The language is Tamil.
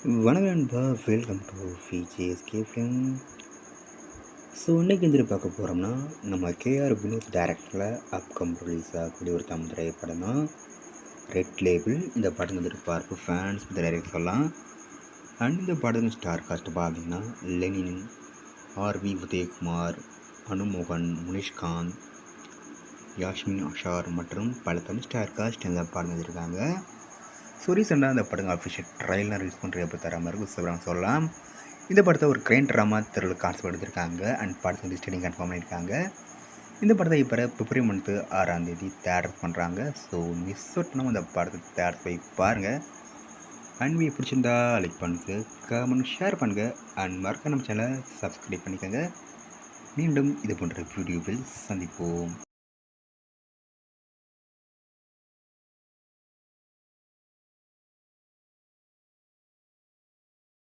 வணக்கம் நண்பா, welcome to VJSK film. So இன்றைக்கி வந்துட்டு பார்க்க போகிறோம்னா, நம்ம கேஆர் வினோத் டைரக்டரில் அப்கம் ரிலீஸ் ஆகக்கூடிய ஒரு தமிழ் திரைப்படம் தான் ரெட் லேபிள். இந்த படம் வந்துட்டு பார்ப்பு ஃபேன்ஸ் இந்த டைரக்ட் சொல்லலாம். அண்ட் இந்த படத்தின் ஸ்டார் காஸ்ட் பார்த்தீங்கன்னா லெனின், ஆர்வி உதயகுமார், அனுமோகன், முனிஷ்காந்த், யாஸ்மின் அஷார் மற்றும் பல தமிழ் ஸ்டார் காஸ்ட் இந்த படம் வச்சுருக்காங்க. ஸோ ரீசெண்டாக அந்த படங்கள் அஃபிஷியல் ட்ரைலர் ரிலீஸ் பண்ணுற எப்போ தர மாதிரி விவரம் சொல்லலாம். இந்த படத்தை ஒரு கிரைம் ட்ராமா த்ரில்லர் கான்செப்ட் எடுத்திருக்காங்க. அண்ட் படத்தை லிஸ்டிங் கன்ஃபார்ம் பண்ணியிருக்காங்க. இந்த படத்தை இப்போ பிப்ரவரி மந்த்து 6ஆம் தேதி தேட்டர் பண்ணுறாங்க. ஸோ மிஸ் அவுட் நம்ம அந்த படத்தை தேட்டர் போய் பாருங்கள். அண்ட் வீடியோ பிடிச்சிருந்தா லைக் பண்ணுங்கள், கமெண்ட் ஷேர் பண்ணுங்கள். அண்ட் மறக்க நம்ம சேனலை சப்ஸ்கிரைப் பண்ணிக்கோங்க. மீண்டும் இது போன்ற வீடியோவில் சந்திப்போம்.